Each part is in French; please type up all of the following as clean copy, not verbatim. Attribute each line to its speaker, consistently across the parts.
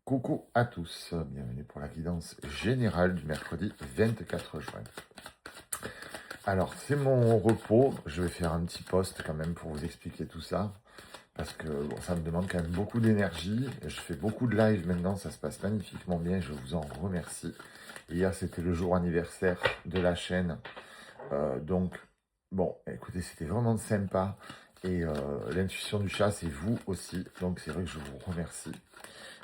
Speaker 1: Coucou à tous, bienvenue pour la guidance générale du mercredi 24 juin. Alors, c'est mon repos, je vais faire un petit post quand même pour vous expliquer tout ça, parce que bon, ça me demande quand même beaucoup d'énergie. Je fais beaucoup de live maintenant, ça se passe magnifiquement bien, je vous en remercie. Hier, c'était le jour anniversaire de la chaîne, donc bon, écoutez, c'était vraiment sympa. Et l'intuition du chat, c'est vous aussi, donc c'est vrai que je vous remercie.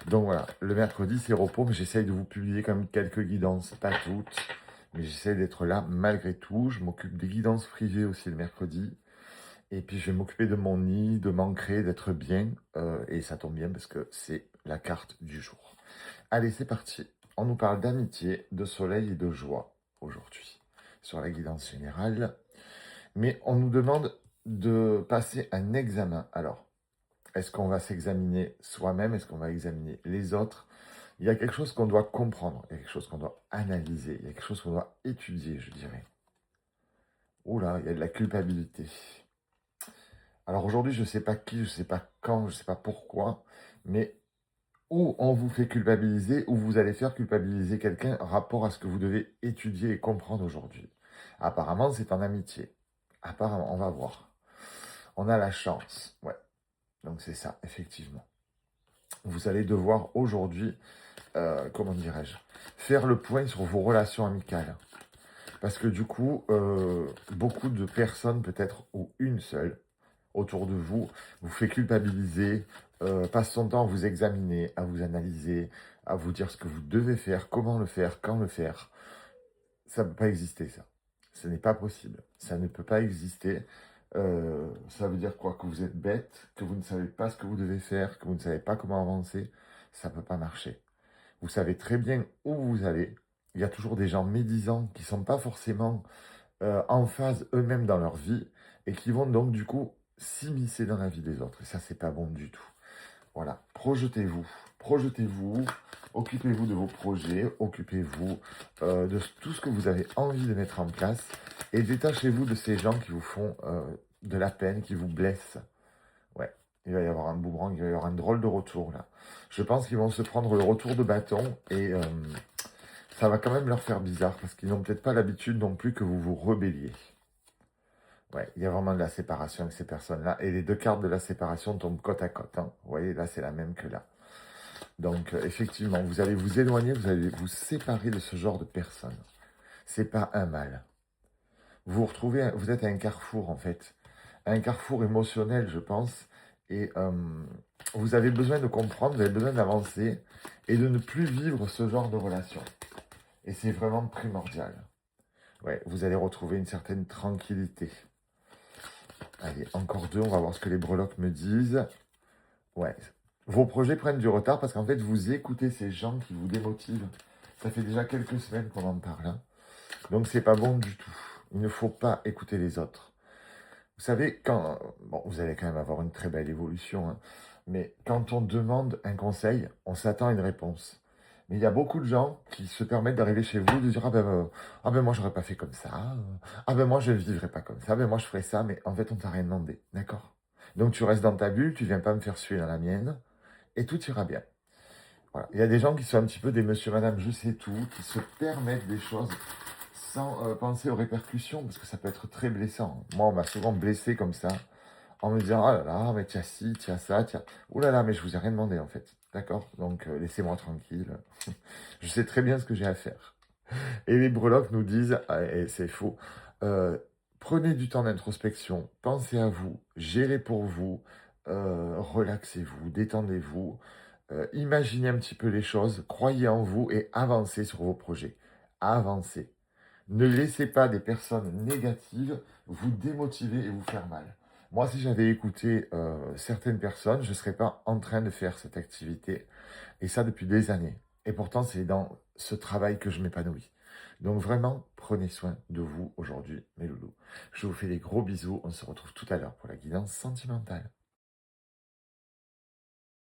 Speaker 1: Donc voilà, le mercredi, c'est repos, mais j'essaye de vous publier quand même quelques guidances, pas toutes, mais j'essaye d'être là malgré tout. Je m'occupe des guidances privées aussi le mercredi, et puis je vais m'occuper de mon nid, de m'ancrer, d'être bien, et ça tombe bien parce que c'est la carte du jour. Allez, c'est parti. On nous parle d'amitié, de soleil et de joie aujourd'hui, sur la guidance générale, mais on nous demande de passer un examen. Alors, est-ce qu'on va s'examiner soi-même? Est-ce qu'on va examiner les autres? Il y a quelque chose qu'on doit comprendre, il y a quelque chose qu'on doit analyser, il y a quelque chose qu'on doit étudier, je dirais. Oula, il y a de la culpabilité. Alors aujourd'hui, je ne sais pas qui, je ne sais pas quand, je ne sais pas pourquoi, mais où on vous fait culpabiliser, ou vous allez faire culpabiliser quelqu'un rapport à ce que vous devez étudier et comprendre aujourd'hui. Apparemment, c'est en amitié. Apparemment, on va voir. On a la chance, ouais. Donc c'est ça, effectivement. Vous allez devoir aujourd'hui, comment dirais-je, faire le point sur vos relations amicales. Parce que du coup, beaucoup de personnes, peut-être, ou une seule, autour de vous, vous fait culpabiliser, passe son temps à vous examiner, à vous analyser, à vous dire ce que vous devez faire, comment le faire, quand le faire. Ça ne peut pas exister, ça. Ce n'est pas possible. Ça ne peut pas exister. Ça veut dire quoi? Que vous êtes bête, que vous ne savez pas ce que vous devez faire, que vous ne savez pas comment avancer. Ça ne peut pas marcher. Vous savez très bien où vous allez. Il y a toujours des gens médisants qui ne sont pas forcément en phase eux-mêmes dans leur vie et qui vont donc du coup s'immiscer dans la vie des autres. Et ça, c'est pas bon du tout. Voilà, projetez-vous, occupez-vous de vos projets, occupez-vous de tout ce que vous avez envie de mettre en place et détachez-vous de ces gens qui vous font de la peine, qui vous blessent. Ouais, il va y avoir un boomerang, il va y avoir un drôle de retour là. Je pense qu'ils vont se prendre le retour de bâton et ça va quand même leur faire bizarre parce qu'ils n'ont peut-être pas l'habitude non plus que vous vous rebelliez. Ouais, il y a vraiment de la séparation avec ces personnes-là. Et les deux cartes de la séparation tombent côte à côte, hein. Vous voyez, là, c'est la même que là. Donc, effectivement, vous allez vous éloigner, vous allez vous séparer de ce genre de personnes. C'est pas un mal. Vous vous retrouvez, vous êtes à un carrefour, en fait. Un carrefour émotionnel, je pense. Et vous avez besoin de comprendre, vous avez besoin d'avancer et de ne plus vivre ce genre de relation. Et c'est vraiment primordial. Ouais, vous allez retrouver une certaine tranquillité. Allez, encore deux, on va voir ce que les breloques me disent. Ouais, vos projets prennent du retard parce qu'en fait, vous écoutez ces gens qui vous démotivent. Ça fait déjà quelques semaines qu'on en parle, hein. Donc, c'est pas bon du tout. Il ne faut pas écouter les autres. Vous savez, quand... Bon, vous allez quand même avoir une très belle évolution, hein, mais quand on demande un conseil, on s'attend à une réponse. Mais il y a beaucoup de gens qui se permettent d'arriver chez vous, de dire ah ben moi j'aurais pas fait comme ça, ah ben moi je ne vivrai pas comme ça, ah ben moi je ferais ça, mais en fait on t'a rien demandé, d'accord? Donc tu restes dans ta bulle, tu viens pas me faire suer dans la mienne, et tout ira bien. Voilà. Il y a des gens qui sont un petit peu des monsieur, madame, je sais tout, qui se permettent des choses sans penser aux répercussions, parce que ça peut être très blessant. Moi, on m'a souvent blessé comme ça, en me disant, ah là là, mais tiens ci, tiens ça, tiens... Ouh là là, mais je vous ai rien demandé, en fait. D'accord? Donc, laissez-moi tranquille. Je sais très bien ce que j'ai à faire. Et les breloques nous disent, ah, et c'est faux, euh, prenez du temps d'introspection, pensez à vous, gérez pour vous, relaxez-vous, détendez-vous, imaginez un petit peu les choses, croyez en vous et avancez sur vos projets. Avancez. Ne laissez pas des personnes négatives vous démotiver et vous faire mal. Moi, si j'avais écouté certaines personnes, je ne serais pas en train de faire cette activité. Et ça depuis des années. Et pourtant, c'est dans ce travail que je m'épanouis. Donc vraiment, prenez soin de vous aujourd'hui, mes loulous. Je vous fais des gros bisous. On se retrouve tout à l'heure pour la guidance sentimentale.